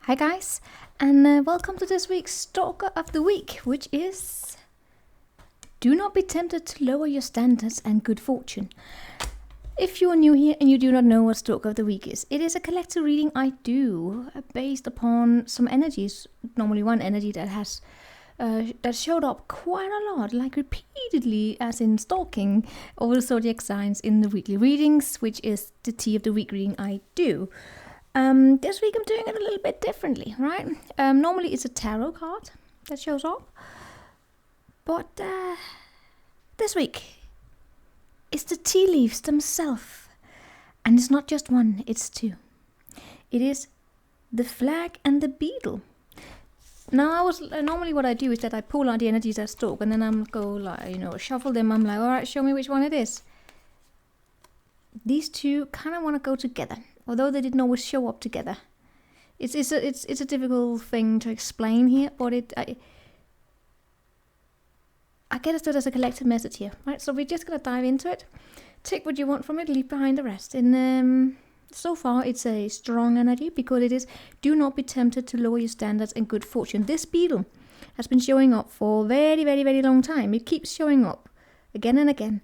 Hi guys, and welcome to this week's Stalker of the Week, which is do not be tempted to lower your standards and good fortune. If you are new here and you do not know what Stalker of the Week is, it is a collective reading I do based upon some energies, normally one energy that has that showed up quite a lot, like repeatedly, as in stalking all the zodiac signs in the weekly readings, which is the tea of the week reading I do. This week I'm doing it a little bit differently, right? Normally it's a tarot card that shows up, but this week it's the tea leaves themselves, and it's not just one, it's two. It is the flag and the beetle. Now, normally what I do is that I pull out the energies that stalk, and then I'm shuffle them. I'm like, all right, show me which one it is. These two kind of want to go together, although they didn't always show up together. It's a difficult thing to explain here, but I get it as a collective message here, right? So we're just gonna dive into it. Take what you want from it, leave behind the rest. And so far it's a strong energy because it is do not be tempted to lower your standards and good fortune. This beetle has been showing up for a very, very, very long time. It keeps showing up again and again.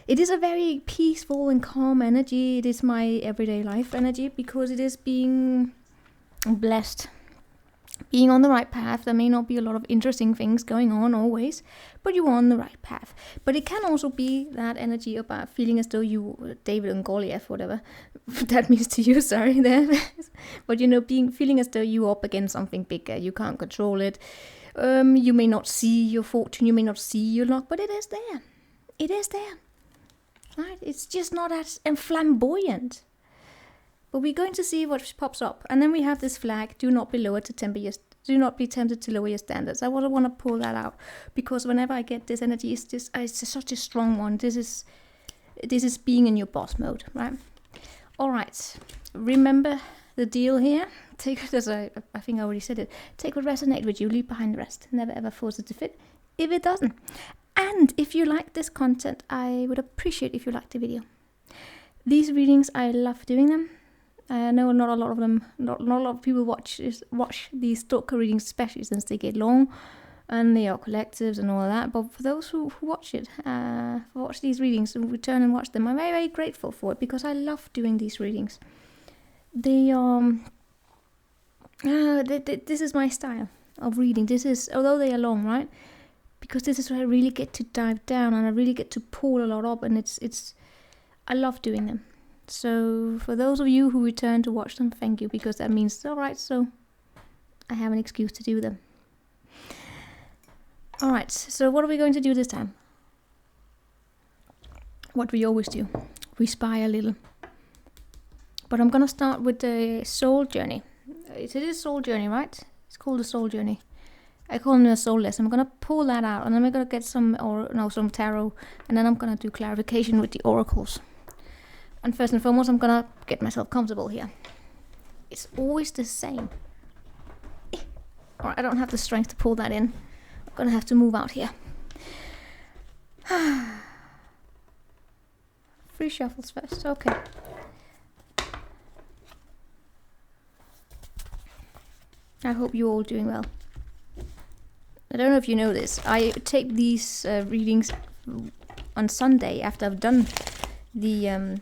It is a very peaceful and calm energy. It is my everyday life energy because it is being blessed, being on the right path. There may not be a lot of interesting things going on always, but you are on the right path. But it can also be that energy about feeling as though you, David and Goliath, whatever that means to you, sorry there. But feeling as though you're up against something bigger. You can't control it. You may not see your fortune, you may not see your luck, but it is there. It is there. Right? It's just not as flamboyant. But we're going to see what pops up. And then we have this flag, do not be tempted to lower your standards. I want to pull that out because whenever I get this energy, it's such a strong one. This is being in your boss mode, right? All right. Remember the deal here. Take it as I think I already said it. Take what resonates with you, leave behind the rest. Never ever force it to fit if it doesn't. And if you like this content, I would appreciate if you liked the video. These readings, I love doing them. I know not a lot of people watch these Stalker readings, especially since they get long and they are collectives and all of that. But for those who watch these readings and return and watch them, I'm very, very grateful for it because I love doing these readings. They this is my style of reading. This is, although they are long, right? Because this is where I really get to dive down and I really get to pull a lot up, and I love doing them. So for those of you who return to watch them, thank you, because that means alright, so I have an excuse to do them. Alright, so what are we going to do this time? What we always do. We spy a little. But I'm gonna start with the soul journey. It is soul journey, right? It's called the soul journey. I call them a soul lesson. I'm going to pull that out and then we're going to get some tarot, and then I'm going to do clarification with the oracles. And first and foremost, I'm going to get myself comfortable here. It's always the same. Alright, I don't have the strength to pull that in. I'm going to have to move out here. 3 shuffles first, okay. I hope you're all doing well. I don't know if you know this. I take these readings on Sunday after I've done the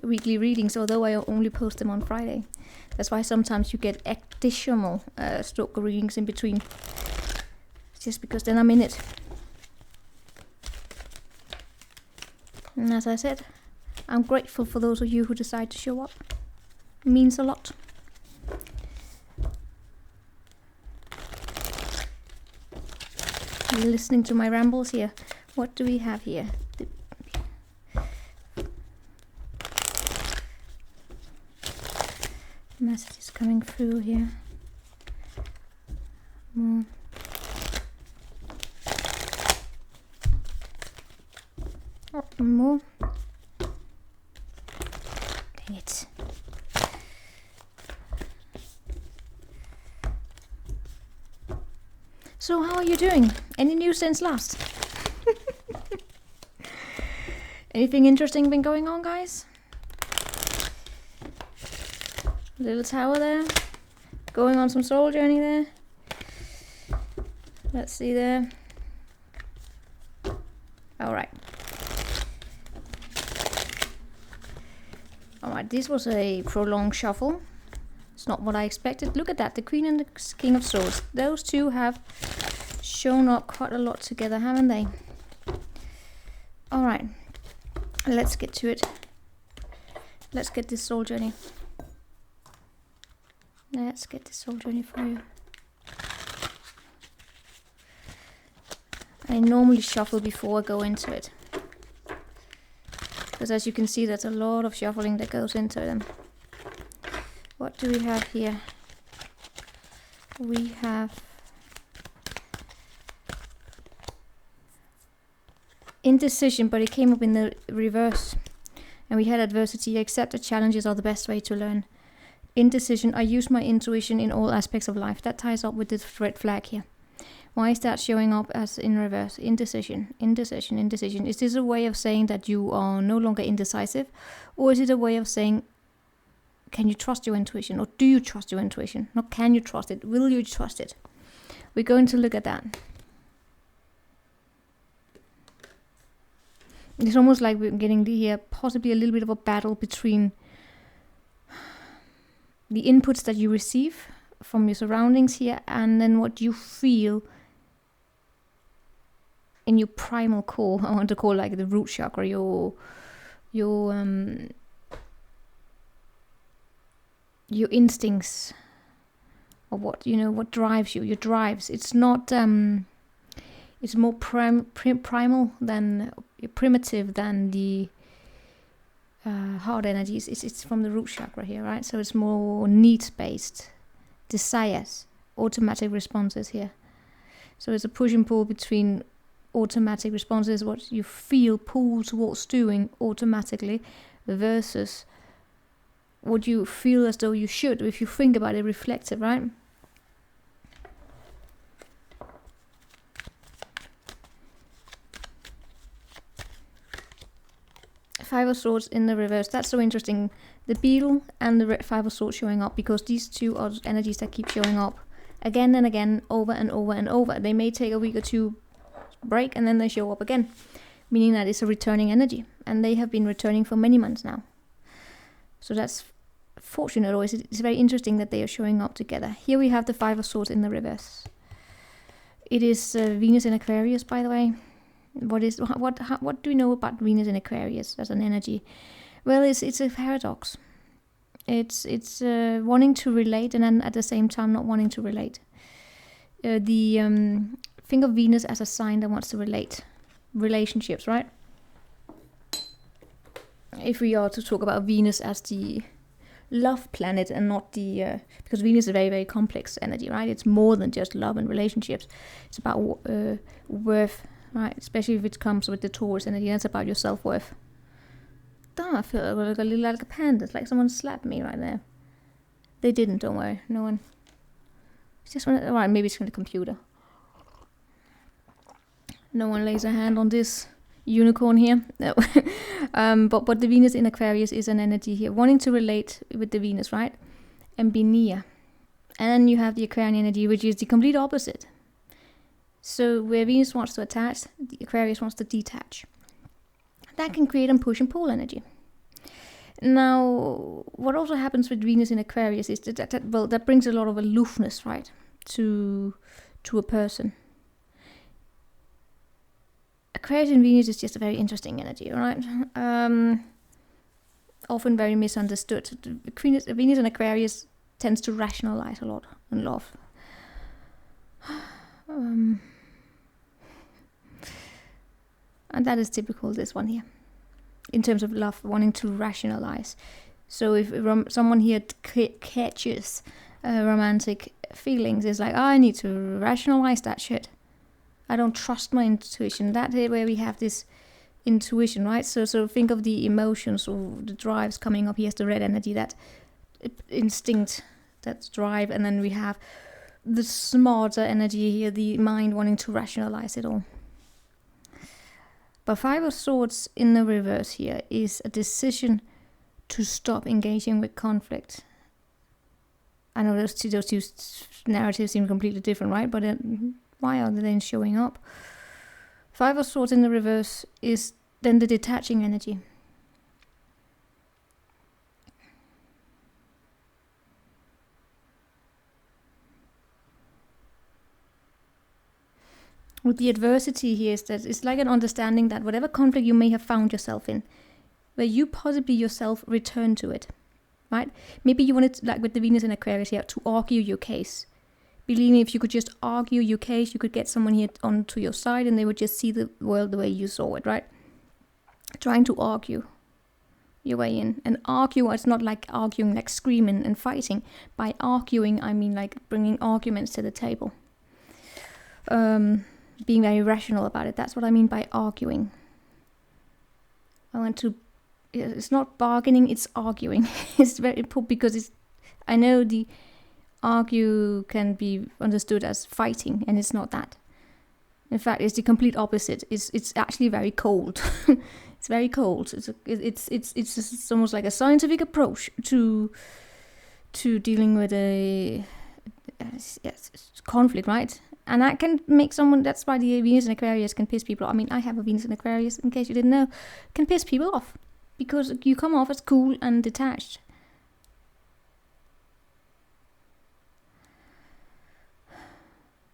weekly readings, although I only post them on Friday. That's why sometimes you get additional Stalker readings in between. Just because then I'm in it. And as I said, I'm grateful for those of you who decide to show up. It means a lot. Listening to my rambles here. What do we have here? Messages coming through here. More. Oh, more. Dang it. So how are you doing? Any news since last? Anything interesting been going on, guys? Little tower there. going on some soul journey there. Let's see there. Alright. Alright, this was a prolonged shuffle. It's not what I expected. Look at that, the Queen and the King of Swords. Those two have shown up quite a lot together, haven't they? Alright, let's get to it. Let's get this soul journey. Let's get this soul journey for you. I normally shuffle before I go into it. Because as you can see, there's a lot of shuffling that goes into them. What do we have here? We have indecision, but it came up in the reverse. And we had adversity. Accept that challenges are the best way to learn. Indecision. I use my intuition in all aspects of life. That ties up with the red flag here. Why is that showing up as in reverse? Indecision, indecision, indecision. Is this a way of saying that you are no longer indecisive? Or is it a way of saying, can you trust your intuition? Or do you trust your intuition? Not can you trust it, will you trust it? We're going to look at that. It's almost like we're getting here possibly a little bit of a battle between the inputs that you receive from your surroundings here and then what you feel in your primal core. I want to call like the root chakra, your instincts, or what what drives you, your drives. It's not it's more primal than primitive than the heart energies. It's from the root chakra here, right? So it's more needs based, desires, automatic responses here. So it's a push and pull between automatic responses, what you feel pull towards doing automatically, versus what you feel as though you should, if you think about it, reflective, right? Five of Swords in the reverse. That's so interesting. The beetle and the Five of Swords showing up, because these two are energies that keep showing up again and again, over and over and over. They may take a week or two break and then they show up again, meaning that it's a returning energy, and they have been returning for many months now. So that's fortunate, or it's very interesting that they are showing up together. Here we have the Five of Swords in the reverse. It is Venus in Aquarius, by the way. What do we know about Venus in Aquarius as an energy? Well, it's a paradox. It's wanting to relate and then at the same time not wanting to relate. Think of Venus as a sign that wants to relate, relationships, right? If we are to talk about Venus as the love planet and not the because Venus is a very, very complex energy, right? It's more than just love and relationships. It's about worth, right? Especially if it comes with the Taurus energy. That's about your self-worth. I feel like a little like a panda. It's like someone slapped me right there. They didn't, don't worry. No one. It's just one. Alright, maybe it's from the computer. No one lays a hand on this unicorn here. No. But the Venus in Aquarius is an energy here, wanting to relate with the Venus, right? And be near. And then you have the Aquarian energy, which is the complete opposite. So where Venus wants to attach, the Aquarius wants to detach. That can create a push and pull energy. Now, what also happens with Venus in Aquarius is that brings a lot of aloofness, right, to a person. Aquarius and Venus is just a very interesting energy, right? Often very misunderstood. Venus in Aquarius tends to rationalize a lot in love. And that is typical, this one here, in terms of love, wanting to rationalize. So if someone here catches romantic feelings, it's like, I need to rationalize that shit. I don't trust my intuition. That's where we have this intuition, right? So think of the emotions or the drives coming up. Here's the red energy, that instinct, that drive, and then we have the smarter energy here, the mind wanting to rationalize it all. But Five of Swords in the reverse here is a decision to stop engaging with conflict. I know those two narratives seem completely different, right? But why are they then showing up? Five of Swords in the reverse is then the detaching energy. With the adversity here is that it's like an understanding that whatever conflict you may have found yourself in, where you possibly yourself return to it, right? Maybe you wanted, like with the Venus in Aquarius here, to argue your case. Believe me, if you could just argue your case, you could get someone here onto your side and they would just see the world the way you saw it, right? Trying to argue your way in. And argue, it's not like arguing, like screaming and fighting. By arguing, I mean like bringing arguments to the table. Being very rational about it. That's what I mean by arguing. It's not bargaining, it's arguing. It's very important because I know the argue can be understood as fighting, and it's not that. In fact, it's the complete opposite. It's actually very cold. It's very cold. It's almost like a scientific approach to dealing with a conflict, right? And that can make someone, that's why the Venus in Aquarius can piss people off. I mean, I have a Venus in Aquarius, in case you didn't know, can piss people off. Because you come off as cool and detached.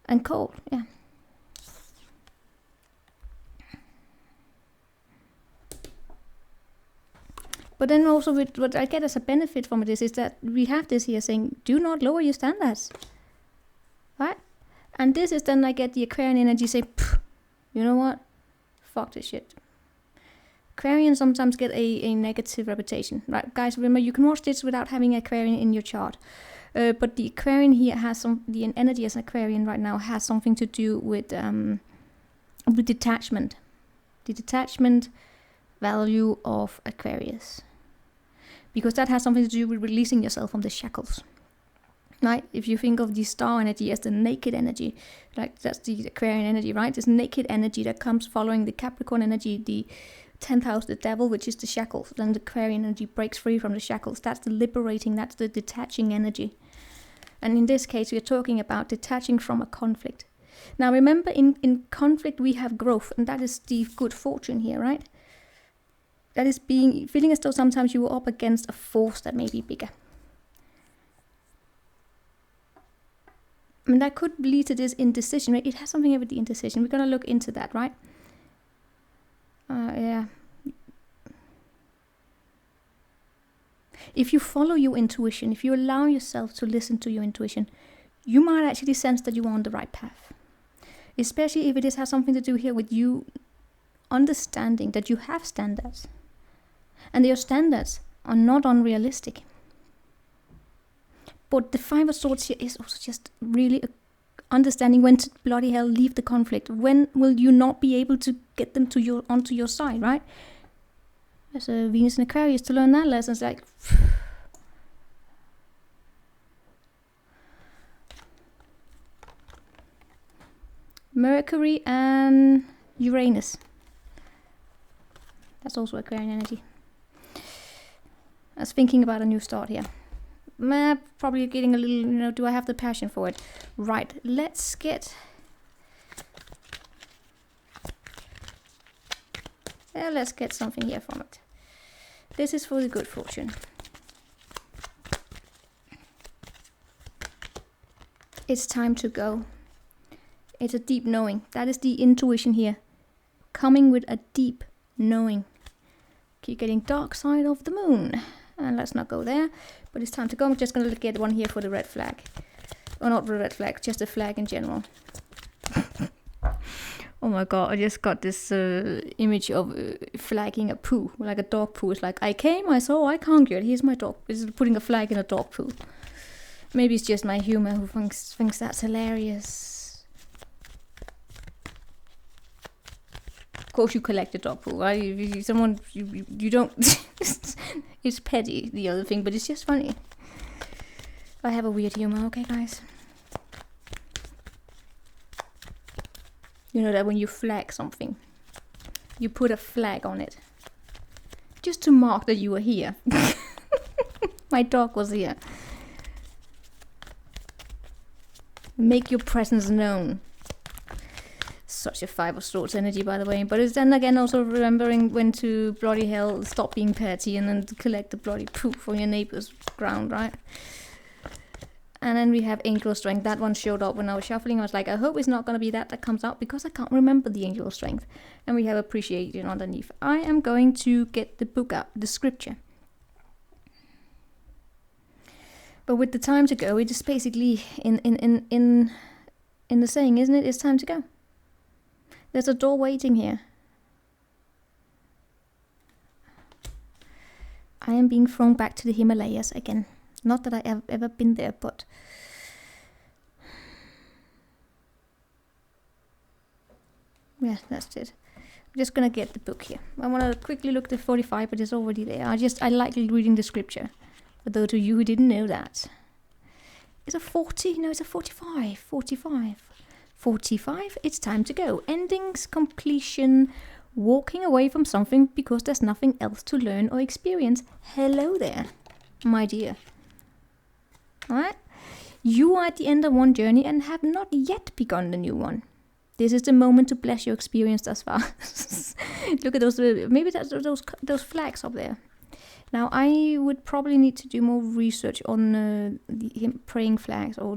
And cold, yeah. But then also what I get as a benefit from this is that we have this here saying, do not lower your standards. Right? And this is then I get the Aquarian energy say, you know what? Fuck this shit. Aquarians sometimes get a negative reputation. Right, guys, remember you can watch this without having Aquarian in your chart. But the Aquarian here has the energy as Aquarian right now has something to do with detachment. The detachment value of Aquarius. Because that has something to do with releasing yourself from the shackles. Right? If you think of the star energy as the naked energy, like that's the Aquarian energy, right? This naked energy that comes following the Capricorn energy, the 10th house, the devil, which is the shackles. Then the Aquarian energy breaks free from the shackles. That's the liberating, that's the detaching energy. And in this case, we're talking about detaching from a conflict. Now remember, in conflict we have growth, and that is the good fortune here, right? That is feeling as though sometimes you are up against a force that may be bigger. I mean, that could lead to this indecision, right? It has something with the indecision. We're going to look into that, right? Yeah. If you follow your intuition, if you allow yourself to listen to your intuition, you might actually sense that you are on the right path. Especially if it has something to do here with you understanding that you have standards. And your standards are not unrealistic. But the Five of Swords here is also just really understanding when to bloody hell leave the conflict. When will you not be able to get them onto your side, right? There's a Venus in Aquarius to learn that lesson. It's like... Mercury and Uranus. That's also Aquarian energy. I was thinking about a new start here. Probably getting a little, do I have the passion for it? Right, let's get... let's get something here from it. This is for the good fortune. It's time to go. It's a deep knowing. That is the intuition here. Coming with a deep knowing. Keep getting dark side of the moon. And let's not go there. But it's time to go. I'm just going to get one here for the red flag. Or not the red flag, just a flag in general. Oh my god, I just got this image of flagging a poo. Like a dog poo. It's like, I came, I saw, I conquered. Here's my dog. It's putting a flag in a dog poo. Maybe it's just my humor who thinks that's hilarious. Of course you collect a dog poo, right? You don't... It's petty, the other thing, but it's just funny. I have a weird humor, okay, guys? You know that when you flag something, you put a flag on it. Just to mark that you were here. My dog was here. Make your presence known. Such a Five of Swords energy, by the way. But it's then again also remembering when to bloody hell stop being petty and then to collect the bloody poop from your neighbor's ground, right? And then we have Angel of Strength. That one showed up when I was shuffling. I was like, I hope it's not going to be that comes out because I can't remember the Angel of Strength. And we have Appreciation underneath. I am going to get the book out, the scripture. But with the time to go, it is basically in the saying, isn't it? It's time to go. There's a door waiting here. I am being thrown back to the Himalayas again. Not that I have ever been there, but... yeah, that's it. I'm just gonna get the book here. I want to quickly look at 45, but it's already there. I like reading the scripture. For those of you who didn't know that. It's a 40? No, it's a 45. 45. 45, it's time to go. Endings, completion, walking away from something because there's nothing else to learn or experience. Hello there, my dear. Alright? You are at the end of one journey and have not yet begun the new one. This is the moment to bless your experience thus far. Look at those, maybe that's those flags up there. Now, I would probably need to do more research on the praying flags or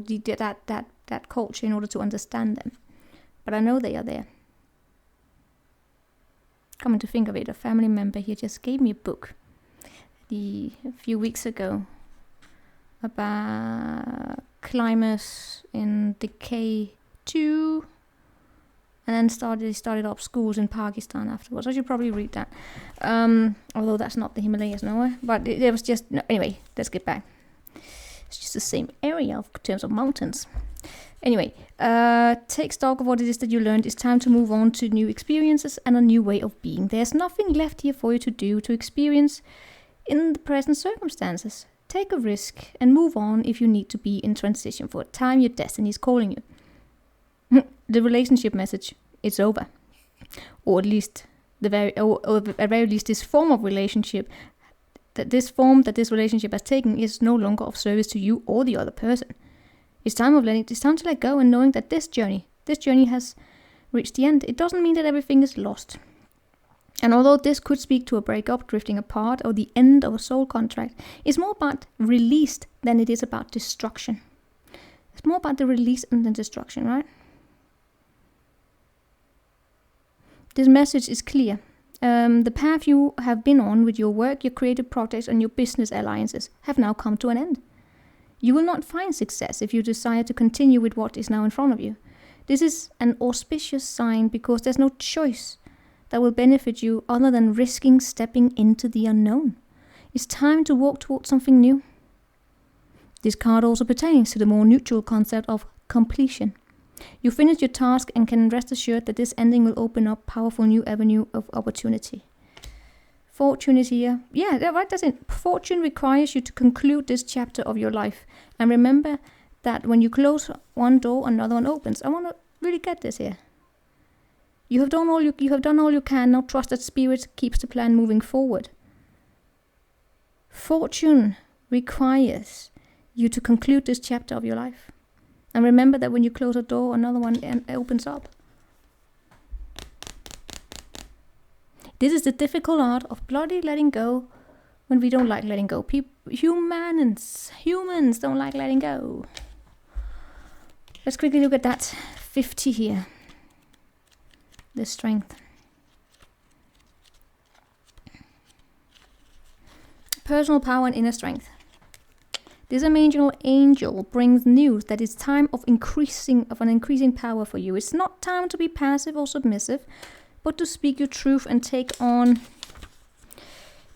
that culture in order to understand them. But I know they are there. Coming to think of it, a family member here just gave me a book a few weeks ago about climate in decay 2. And then they started up schools in Pakistan afterwards. I should probably read that. Although that's not the Himalayas, no. But it was just... no, anyway, let's get back. It's just the same area in terms of mountains. Anyway, take stock of what it is that you learned. It's time to move on to new experiences and a new way of being. There's nothing left here for you to do, to experience in the present circumstances. Take a risk and move on if you need to be in transition. For a time, your destiny is calling you. The relationship message, it's over. Or at least, at very least, this form of relationship, that this relationship has taken is no longer of service to you or the other person. It's time to let go and knowing that this journey has reached the end. It doesn't mean that everything is lost. And although this could speak to a breakup, drifting apart, or the end of a soul contract, it's more about release than it is about destruction. It's more about the release and the destruction, right? This message is clear. The path you have been on with your work, your creative projects, and your business alliances have now come to an end. You will not find success if you desire to continue with what is now in front of you. This is an auspicious sign because there's no choice that will benefit you other than risking stepping into the unknown. It's time to walk towards something new. This card also pertains to the more neutral concept of completion. You finish your task and can rest assured that this ending will open up powerful new avenue of opportunity. Fortune is here. Yeah, right, that's it. Fortune requires you to conclude this chapter of your life. And remember that when you close one door, another one opens. I want to really get this here. You have done all you can. Now trust that spirit keeps the plan moving forward. Fortune requires you to conclude this chapter of your life. And remember that when you close a door, another one opens up. This is the difficult art of bloody letting go when we don't like letting go. Humans don't like letting go. Let's quickly look at that 50 here. The strength. Personal power and inner strength. This angel brings news that it's time of an increasing power for you. It's not time to be passive or submissive, but to speak your truth and take on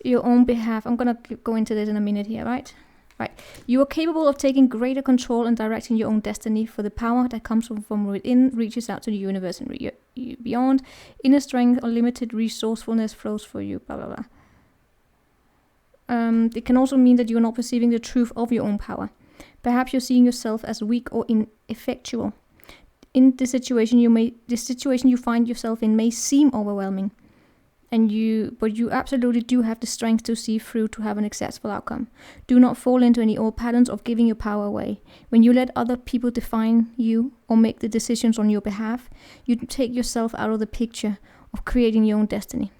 your own behalf. I'm going to go into this in a minute here, right? Right. You are capable of taking greater control and directing your own destiny, for the power that comes from within reaches out to the universe and beyond. Inner strength, unlimited resourcefulness flows for you, blah, blah, blah. It can also mean that you're not perceiving the truth of your own power. Perhaps you're seeing yourself as weak or ineffectual. In this situation you find yourself in may seem overwhelming. But you absolutely do have the strength to see through to have an successful outcome. Do not fall into any old patterns of giving your power away. When you let other people define you or make the decisions on your behalf, you take yourself out of the picture of creating your own destiny.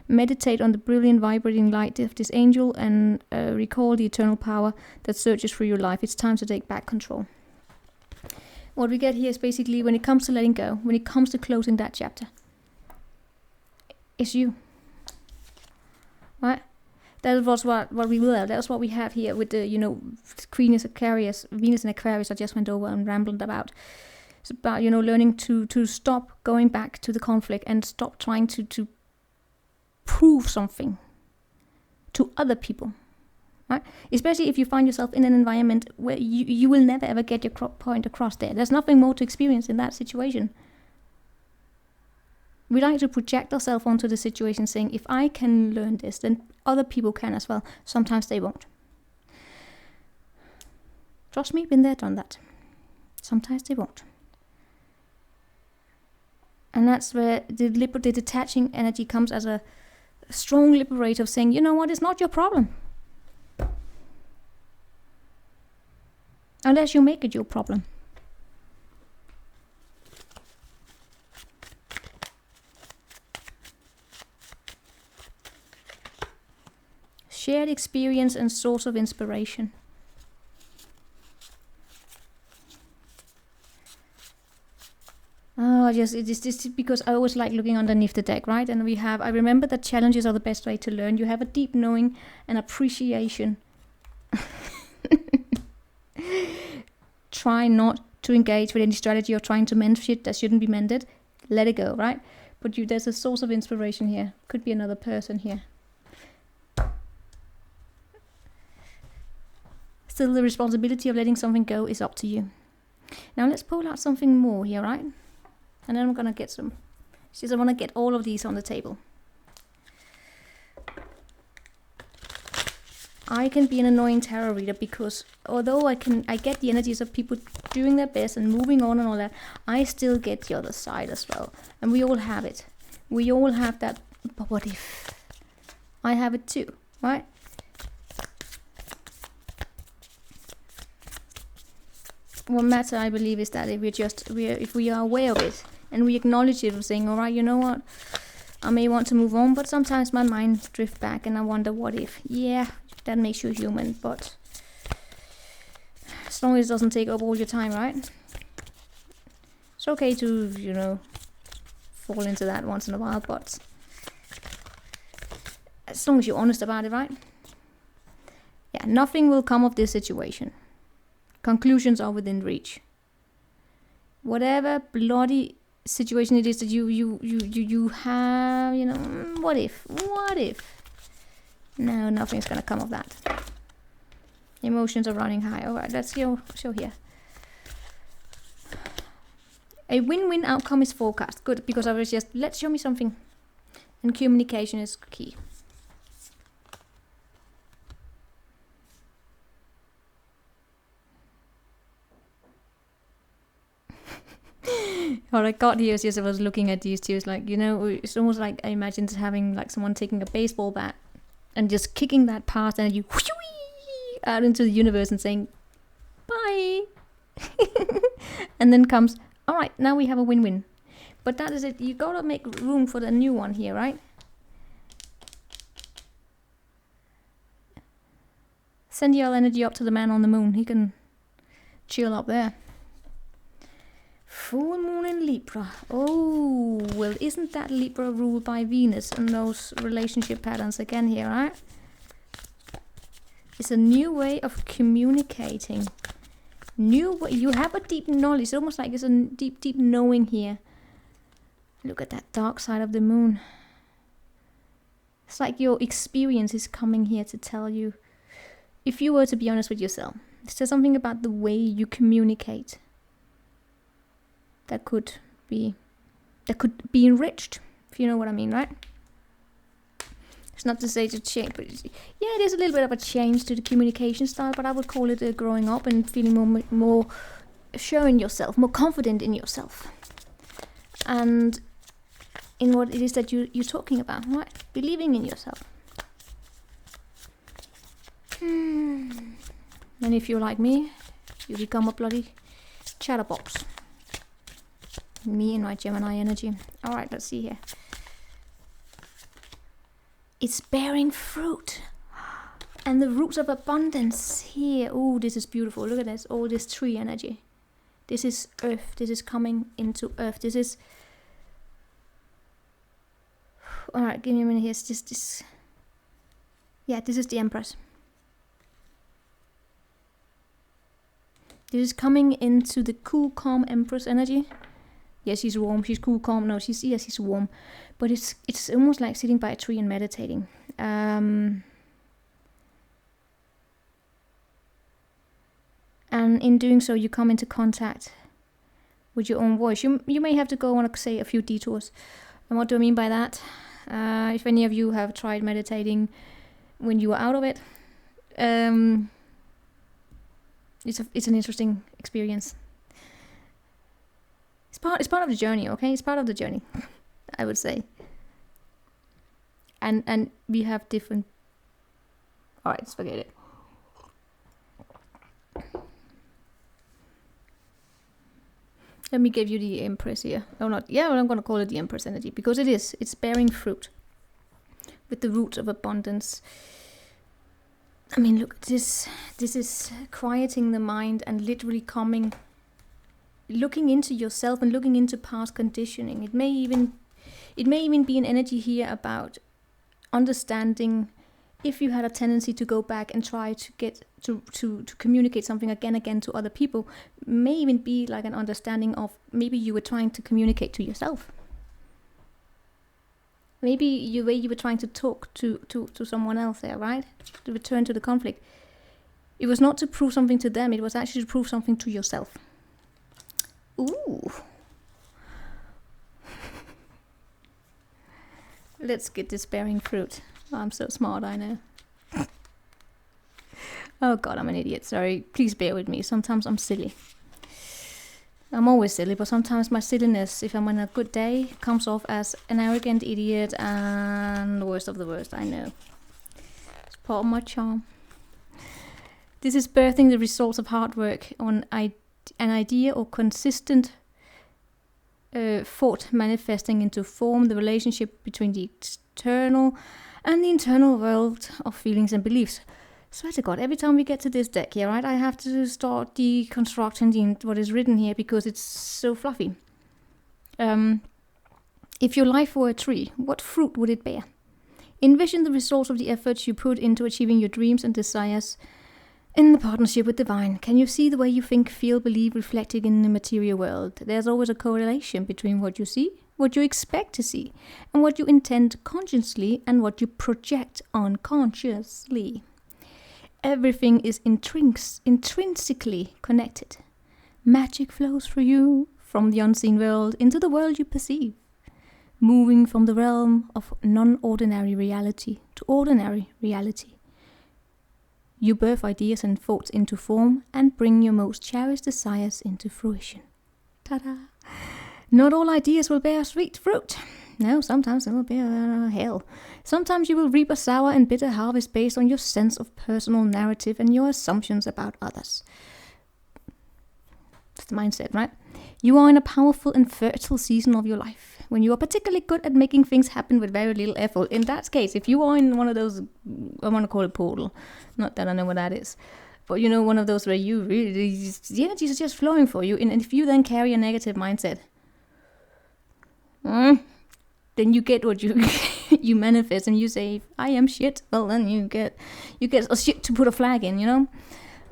Meditate on the brilliant vibrating light of this angel and recall the eternal power that surges through your life. It's time to take back control. What we get here is basically when it comes to letting go, when it comes to closing that chapter, it's you. Right? That was what we will. That's what we have here with the, Venus and Aquarius I just went over and rambled about. It's about, learning to stop going back to the conflict and stop trying to prove something to other people. Right? Especially if you find yourself in an environment where you will never ever get your point across there. There's nothing more to experience in that situation. We like to project ourselves onto the situation saying, if I can learn this, then other people can as well. Sometimes they won't. Trust me, been there, done that. Sometimes they won't. And that's where the detaching energy comes as a strong liberator of saying, you know what, it's not your problem. Unless you make it your problem. Shared experience and source of inspiration. Oh, it's because I always like looking underneath the deck, right? And I remember that challenges are the best way to learn. You have a deep knowing and appreciation. Try not to engage with any strategy or trying to mend shit that shouldn't be mended. Let it go, right? But there's a source of inspiration here. Could be another person here. Still, the responsibility of letting something go is up to you. Now let's pull out something more here, right? And then I'm gonna get some. I want to get all of these on the table. I can be an annoying tarot reader because although I get the energies of people doing their best and moving on and all that, I still get the other side as well. And we all have it. We all have that. But what if I have it too, right? What matters, I believe, is that if we are aware of it and we acknowledge it, of saying, all right, you know what, I may want to move on, but sometimes my mind drifts back and I wonder, what if? Yeah, that makes you human, but as long as it doesn't take up all your time, right? It's okay to, fall into that once in a while, but as long as you're honest about it, right? Yeah, nothing will come of this situation. Conclusions are within reach. Whatever bloody situation it is that you have, what if? No, nothing's gonna come of that. Emotions are running high. All right, let's show here. A win-win outcome is forecast. Good, because I was let's show me something. And communication is key. What I got here is I was looking at these two. It's like, it's almost like I imagined having like someone taking a baseball bat and just kicking that past and you out into the universe and saying, bye. And then comes, all right, now we have a win-win. But that is it. You got to make room for the new one here, right? Send your energy up to the man on the moon. He can chill up there. Full moon in Libra. Oh, well, isn't that Libra ruled by Venus and those relationship patterns again here, right? It's a new way of communicating. You have a deep knowledge. It's almost like it's a deep knowing here. Look at that dark side of the moon. It's like your experience is coming here to tell you, if you were to be honest with yourself, there's something about the way you communicate that could be enriched, if you know what I mean, right? It's not to say to change, but yeah, there's a little bit of a change to the communication style, but I would call it growing up and feeling more showing yourself, more confident in yourself, and in what it is that you're talking about, right? believing in yourself. And if you're like me, you become a bloody chatterbox. Me and my Gemini energy. Alright, let's see here. It's bearing fruit. And the roots of abundance here. Oh, this is beautiful. Look at this. All this tree energy. This is earth. This is coming into earth. This is... Alright, give me a minute here. It's just this... Yeah, this is the Empress. This is coming into the cool, calm Empress energy. Yes, she's warm. She's cool, calm. No, she's warm. But it's almost like sitting by a tree and meditating. And in doing so, you come into contact with your own voice. You may have to go on, say, a few detours. And what do I mean by that? If any of you have tried meditating when you are out of it, it's an interesting experience. It's part of the journey, okay? It's part of the journey, I would say. And we have different... Alright, let's forget it. Let me give you the Empress here. No, not... Yeah, well, I'm going to call it the Empress energy. Because it is. It's bearing fruit. With the roots of abundance. I mean, look, this is quieting the mind and literally coming... Looking into yourself and looking into past conditioning. It may even be an energy here about understanding if you had a tendency to go back and try to get to communicate something again to other people. May even be like an understanding of maybe you were trying to communicate to yourself. Maybe the way you were trying to talk to someone else there, right? To return to the conflict. It was not to prove something to them. It was actually to prove something to yourself. Ooh. Let's get this bearing fruit. Oh, I'm so smart, I know. Oh god, I'm an idiot. Sorry. Please bear with me. Sometimes I'm silly. I'm always silly, but sometimes my silliness, if I'm on a good day, comes off as an arrogant idiot and the worst of the worst, I know. It's part of my charm. This is birthing the results of hard work on an idea or consistent thought manifesting into form, the relationship between the external and the internal world of feelings and beliefs. Swear to God, every time we get to this deck here, right, I have to start deconstructing what is written here because it's so fluffy. If your life were a tree, what fruit would it bear? Envision the results of the efforts you put into achieving your dreams and desires in the partnership with divine. Can you see the way you think, feel, believe reflected in the material world? There's always a correlation between what you see, what you expect to see, and what you intend consciously and what you project unconsciously. Everything is intrinsically connected. Magic flows through you from the unseen world into the world you perceive, moving from the realm of non-ordinary reality to ordinary reality. You birth ideas and thoughts into form and bring your most cherished desires into fruition. Ta-da! Not all ideas will bear sweet fruit. No, sometimes they will bear hell. Sometimes you will reap a sour and bitter harvest based on your sense of personal narrative and your assumptions about others. That's the mindset, right? You are in a powerful and fertile season of your life, when you are particularly good at making things happen with very little effort. In that case, if you are in one of those, I want to call it portal, not that I know what that is, but you know, one of those where you really, the energy is just flowing for you, and if you then carry a negative mindset, then you get what you you manifest, and you say, I am shit. Well, then you get a shit to put a flag in, you know.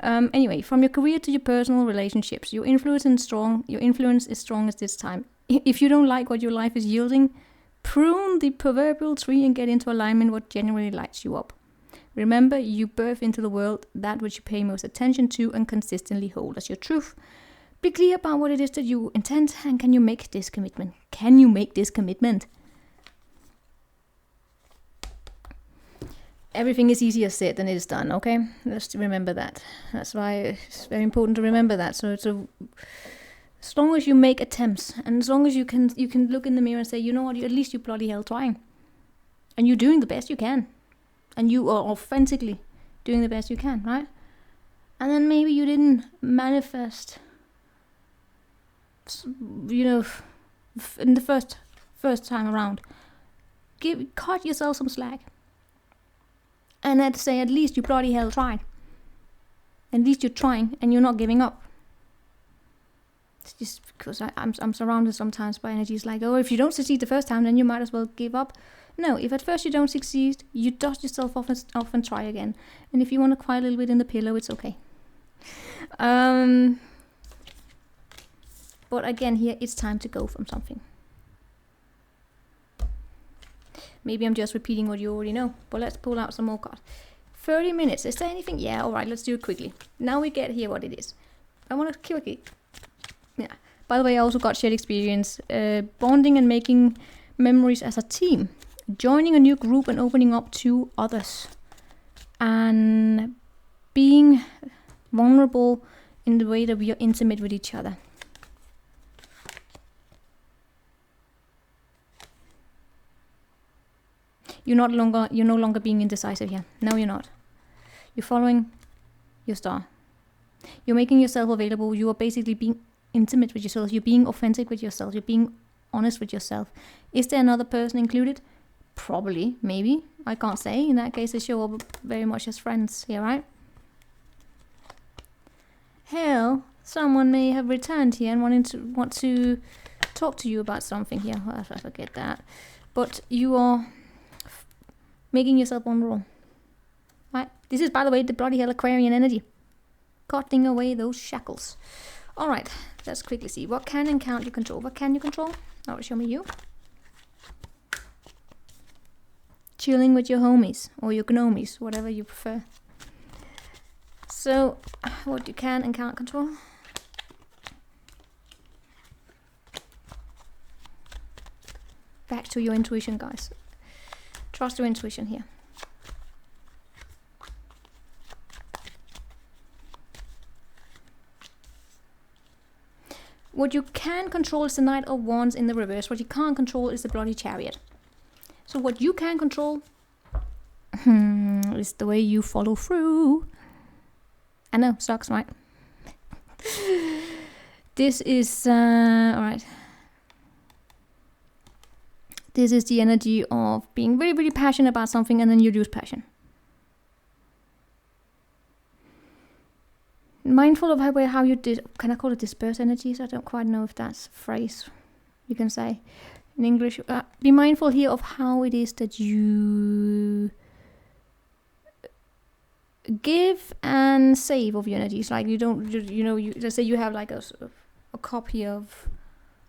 Anyway, from your career to your personal relationships, your influence is strong. Your influence is strongest this time. If you don't like what your life is yielding, prune the proverbial tree and get into alignment what genuinely lights you up. Remember, you birth into the world that which you pay most attention to and consistently hold as your truth. Be clear about what it is that you intend, and can you make this commitment? Can you make this commitment? Everything is easier said than it is done, okay? Let's remember that. That's why it's very important to remember that. So as long as you make attempts, and as long as you can look in the mirror and say, you know what, at least you bloody hell trying. And you're doing the best you can. And you are authentically doing the best you can, right? And then maybe you didn't manifest, you know, in the first time around. Cut yourself some slack. And I'd say at least you bloody hell tried. At least you're trying and you're not giving up. It's just because I'm surrounded sometimes by energies like, oh, if you don't succeed the first time, then you might as well give up. No, if at first you don't succeed, you dust yourself off and try again. And if you want to cry a little bit in the pillow, it's okay. But again, here it's time to go from something. Maybe I'm just repeating what you already know, but let's pull out some more cards. 30 minutes, is there anything? Yeah, all right, let's do it quickly. Now we get here what it is. I want to quickly. Yeah. By the way, I also got shared experience, bonding and making memories as a team, joining a new group and opening up to others, and being vulnerable in the way that we are intimate with each other. You're no longer being indecisive here. No, you're not. You're following your star. You're making yourself available. You are basically being intimate with yourself. You're being authentic with yourself. You're being honest with yourself. Is there another person included? Probably, maybe. I can't say. In that case, they show up very much as friends here, right? Hell, someone may have returned here and want to talk to you about something here. Well, I forget that. But you are making yourself vulnerable, right? This is, by the way, the bloody hell Aquarian energy. Cutting away those shackles. All right, let's quickly see. What can and can't you control? What can you control? Oh, show me you. Chilling with your homies or your gnomies, whatever you prefer. So, what you can and can't control? Back to your intuition, guys. Trust your intuition here. What you can control is the Knight of Wands in the reverse. What you can't control is the bloody Chariot. So what you can control is the way you follow through. I know, sucks, right? This is, alright. This is the energy of being very, very passionate about something and then you lose passion. Mindful of how you can I call it disperse energies? I don't quite know if that's a phrase you can say in English. Be mindful here of how it is that you give and save of your energies. Like you don't, let's say you have like a cup here of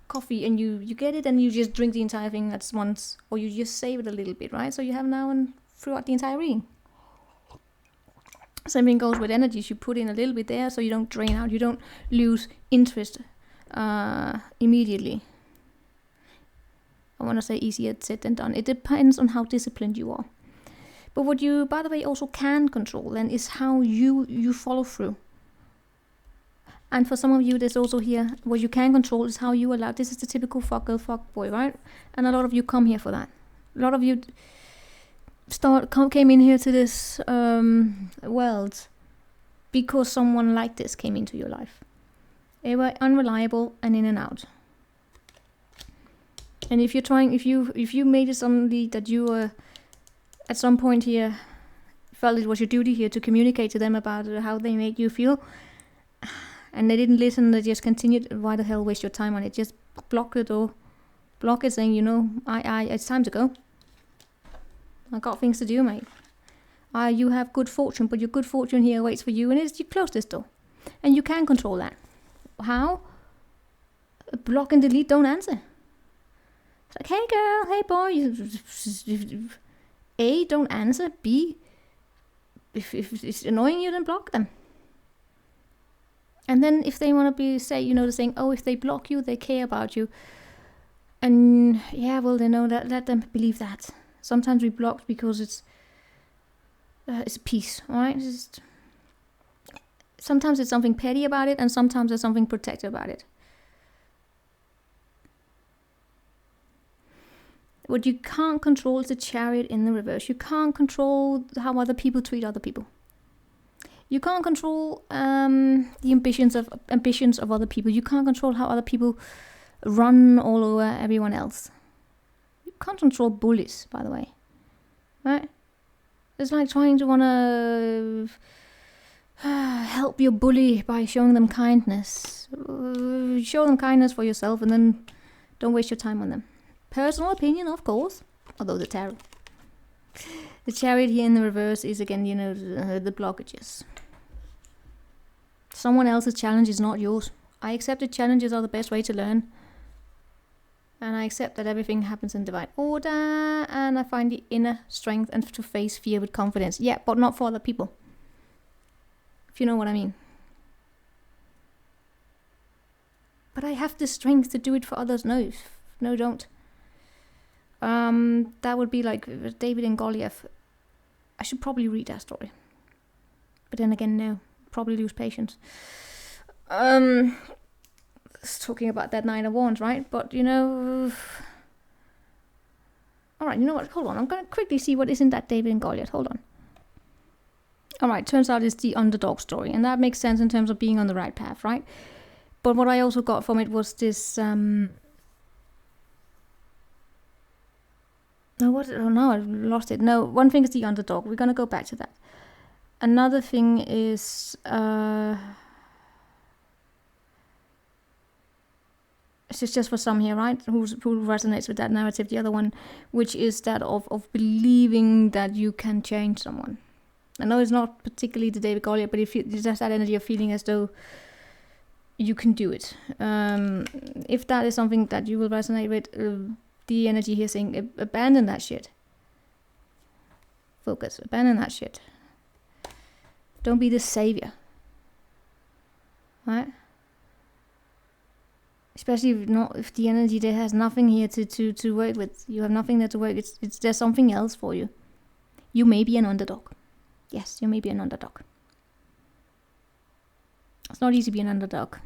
coffee and you get it and you just drink the entire thing at once, or you just save it a little bit, right? So you have now and throughout the entire reading. Same thing goes with energies. You put in a little bit there so you don't drain out, you don't lose interest immediately. I want to say easier said than done. It depends on how disciplined you are. But what you, by the way, also can control then is how you follow through. And for some of you, there's also here, what you can control is how you allow. This is the typical fuck girl, fuck boy, right? And a lot of you come here for that. A lot of you came in here to this world because someone like this came into your life. They were unreliable and in and out. And if you made it somebody that you were at some point here felt it was your duty here to communicate to them about how they made you feel, and they didn't listen, they just continued, why the hell waste your time on it? Just block it or block it saying, it's time to go. I got things to do, mate. You have good fortune, but your good fortune here waits for you, and you close this door. And you can control that. How? Block and delete, don't answer. It's like, hey girl, hey boy. A, don't answer. B, if it's annoying you, then block them. And then if they want to the saying, oh, if they block you, they care about you. And yeah, well, they know that, let them believe that. Sometimes we block because it's peace, all right? Sometimes it's something petty about it, and sometimes there's something protective about it. What you can't control is the Chariot in the reverse. You can't control how other people treat other people. You can't control the ambitions of other people. You can't control how other people run all over everyone else. You can't control bullies, by the way. Right? It's like trying to want to help your bully by showing them kindness. Show them kindness for yourself and then don't waste your time on them. Personal opinion, of course. Although the tarot. The Chariot here in the reverse is again, you know, the blockages. Someone else's challenge is not yours. I accept that challenges are the best way to learn. And I accept that everything happens in divine order. And I find the inner strength and to face fear with confidence. Yeah, but not for other people. If you know what I mean. But I have the strength to do it for others. No, don't. That would be like David and Goliath. I should probably read that story. But then again, no. Probably lose patience. Talking about that Nine of Wands, right? But, you know... Alright, you know what? Hold on. I'm going to quickly see what is in that David and Goliath. Hold on. Alright, turns out it's the underdog story. And that makes sense in terms of being on the right path, right? But what I also got from it was this... no, I lost it. No, one thing is the underdog. We're going to go back to that. Another thing is... it's just for some here, right? Who resonates with that narrative. The other one, which is that of believing that you can change someone. I know it's not particularly the David Goliath, but if you just that energy of feeling as though you can do it. If that is something that you will resonate with, the energy here saying abandon that shit. Focus. Abandon that shit. Don't be the savior. Right? Especially if the energy there has nothing here to work with. You have nothing there to work. It's there's something else for you. You may be an underdog. Yes, you may be an underdog. It's not easy to be an underdog.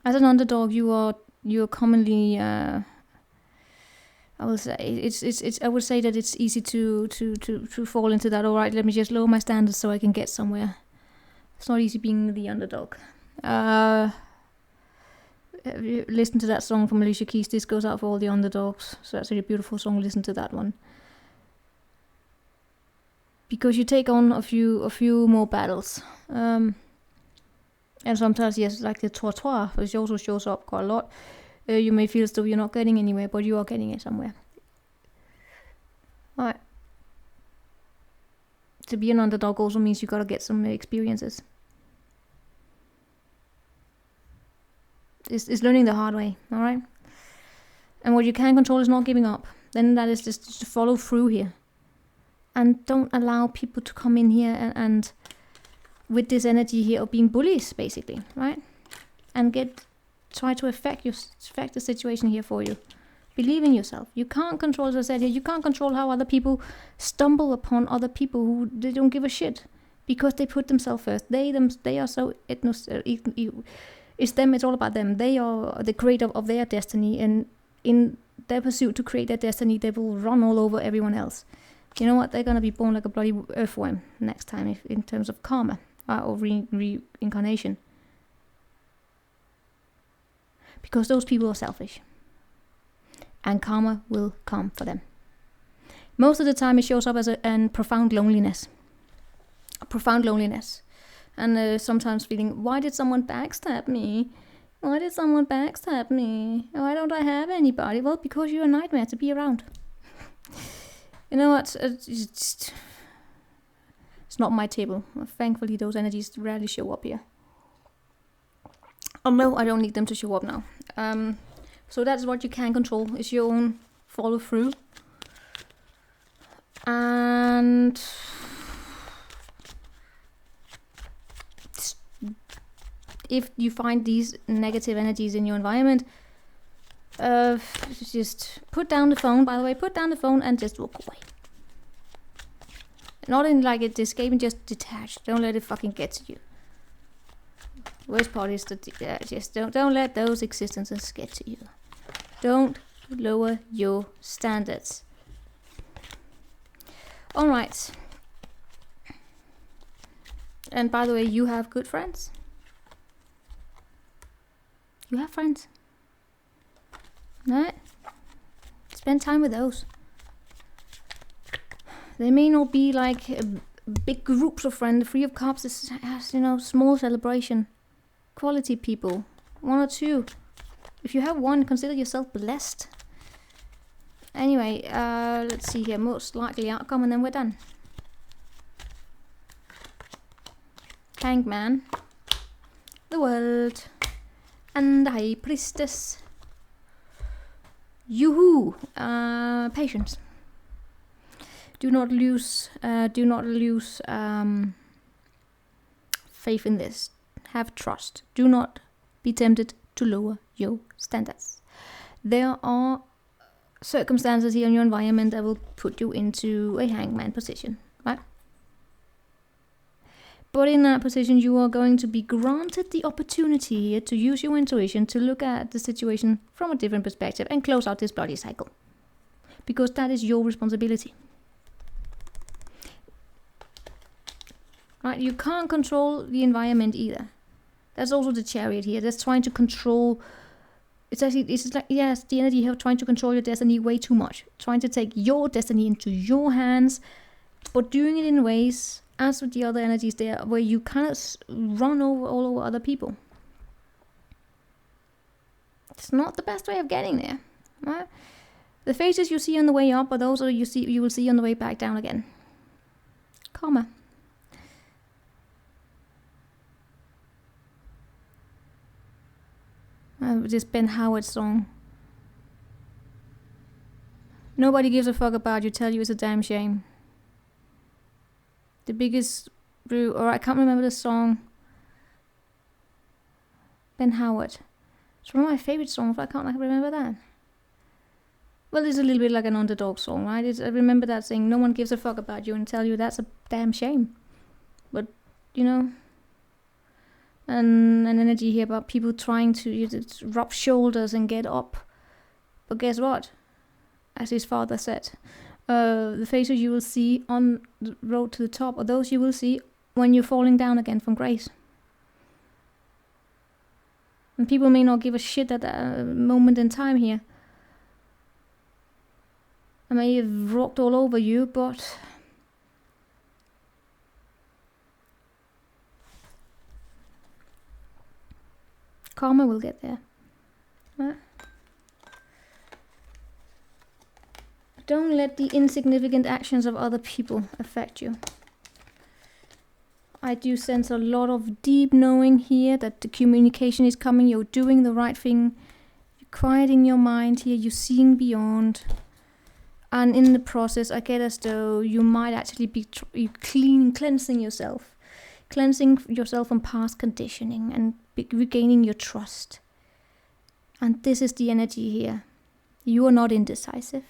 As an underdog, you're commonly I will say I would say that it's easy to fall into that. All right, let me just lower my standards so I can get somewhere. It's not easy being the underdog. Listen to that song from Alicia Keys. This goes out for all the underdogs. So that's a really beautiful song. Listen to that one. Because you take on a few more battles. And sometimes, yes, like the trottoir, which also shows up quite a lot. You may feel as though you're not getting anywhere, but you are getting it somewhere. Alright. To be an underdog also means you gotta get some experiences. It's learning the hard way, alright? And what you can control is not giving up. Then that is just to follow through here. And don't allow people to come in here and with this energy here of being bullies, basically, right? And try to affect the situation here for you. Believe in yourself. You can't control, as I said here, you can't control how other people stumble upon other people who they don't give a shit because they put themselves first. They are so it's them. It's all about them. They are the creator of their destiny, and in their pursuit to create their destiny, they will run all over everyone else. You know what? They're gonna be born like a bloody earthworm next time, in terms of karma or reincarnation. Because those people are selfish. And karma will come for them. Most of the time it shows up as a profound loneliness. A profound loneliness. And sometimes feeling, why did someone backstab me? Why did someone backstab me? Why don't I have anybody? Well, because you're a nightmare to be around. You know what? It's not my table. Thankfully, those energies rarely show up here. Oh no, I don't need them to show up now. So that's what you can control, is your own follow through. And if you find these negative energies in your environment, just put down the phone, by the way, put down the phone and just walk away. Not in like it's escaping, just detach. Don't let it fucking get to you. Worst part is that just don't let those existences get to you. Don't lower your standards. All right. And by the way, you have good friends. You have friends. Right? Spend time with those. They may not be like big groups of friends. The Three of Cups is, you know, small celebration. Quality people. One or two. If you have one, consider yourself blessed. Anyway, let's see here. Most likely outcome, and then we're done. Hangman. The World. And the High Priestess. Yoo-hoo! Patience. Do not lose faith in this. Have trust. Do not be tempted to lower your standards. There are circumstances here in your environment that will put you into a hangman position, right? But in that position, you are going to be granted the opportunity here to use your intuition to look at the situation from a different perspective and close out this bloody cycle. Because that is your responsibility. Right? You can't control the environment either. That's also the Chariot here. That's trying to control. It's like, yes, the energy here trying to control your destiny way too much. Trying to take your destiny into your hands, but doing it in ways, as with the other energies there, where you kind of run all over other people. It's not the best way of getting there. Right? The faces you see on the way up are those you will see on the way back down again. Karma. This Ben Howard song. Nobody gives a fuck about you, tell you it's a damn shame. The biggest brew, or I can't remember the song. Ben Howard. It's one of my favorite songs, but I can't remember that. Well, it's a little bit like an Underdog song, right? I remember that saying, no one gives a fuck about you and tell you that's a damn shame. But, you know, and an energy here about people trying to rub shoulders and get up. But guess what? As his father said, the faces you will see on the road to the top are those you will see when you're falling down again from grace. And people may not give a shit at that moment in time here. I may have rocked all over you, but karma will get there. Huh? Don't let the insignificant actions of other people affect you. I do sense a lot of deep knowing here that the communication is coming. You're doing the right thing. You're quieting your mind here. You're seeing beyond. And in the process, I get as though you might actually be cleansing yourself. Cleansing yourself from past conditioning and regaining your trust. And this is the energy here. You are not indecisive.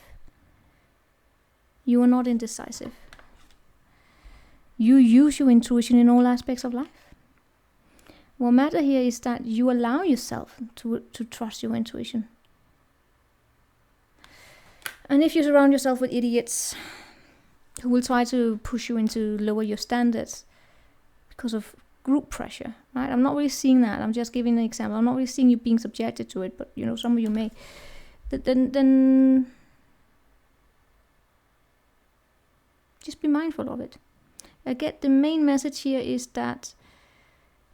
You are not indecisive. You use your intuition in all aspects of life. What matters here is that you allow yourself to trust your intuition. And if you surround yourself with idiots who will try to push you into lower your standards because of group pressure, right? I'm not really seeing that. I'm just giving an example. I'm not really seeing you being subjected to it, but you know, some of you may. Then just be mindful of it. Again, the main message here is that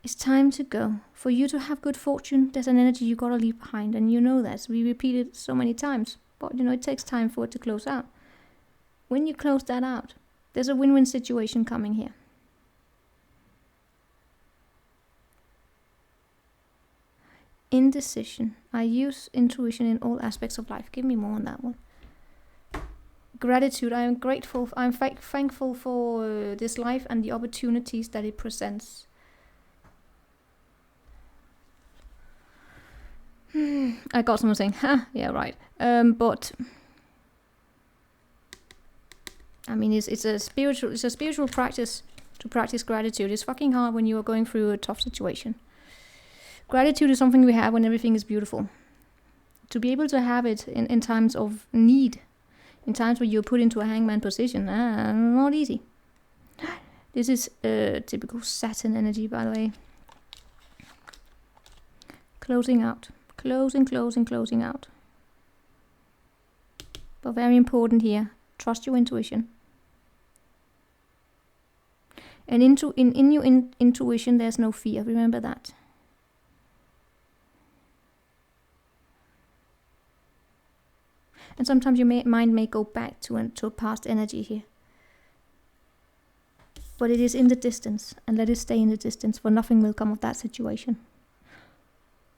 it's time to go. For you to have good fortune, there's an energy you gotta leave behind, and you know that. We repeat it so many times, but you know, it takes time for it to close out. When you close that out, there's a win-win situation coming here. Indecision. I use intuition in all aspects of life. Give me more on that one. Gratitude. I am grateful. I'm thankful for this life and the opportunities that it presents. I got someone saying, yeah, right. But I mean, it's a spiritual practice to practice gratitude. It's fucking hard when you are going through a tough situation. Gratitude is something we have when everything is beautiful. To be able to have it in times of need, in times where you're put into a hangman position, not easy. This is typical Saturn energy, by the way. Closing out. Closing out. But very important here, trust your intuition. And in your intuition, there's no fear. Remember that. And sometimes your mind may go back to a past energy here. But it is in the distance, and let it stay in the distance, for nothing will come of that situation.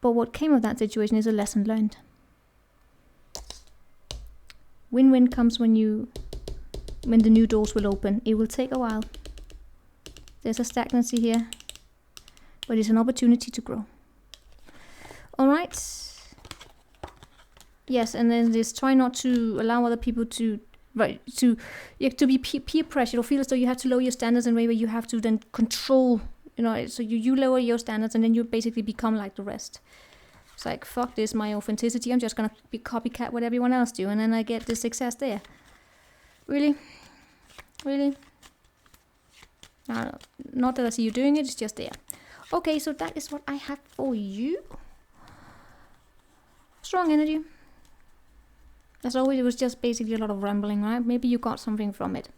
But what came of that situation is a lesson learned. Win-win comes when the new doors will open. It will take a while. There's a stagnancy here, but it's an opportunity to grow. All right. Yes, and then just try not to allow other people to be peer pressured or feel as though you have to lower your standards in a way where you have to then control, so you lower your standards and then you basically become like the rest. It's like, fuck this, my authenticity, I'm just gonna be copycat what everyone else do, and then I get the success there. Really? Not that I see you doing it, it's just there. Okay, so that is what I have for you. Strong energy. As always, it was just basically a lot of rambling, right? Maybe you got something from it.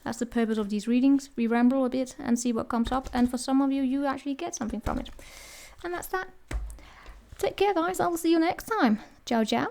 That's the purpose of these readings. We ramble a bit and see what comes up. And for some of you, you actually get something from it. And that's that. Take care, guys. I will see you next time. Ciao, ciao.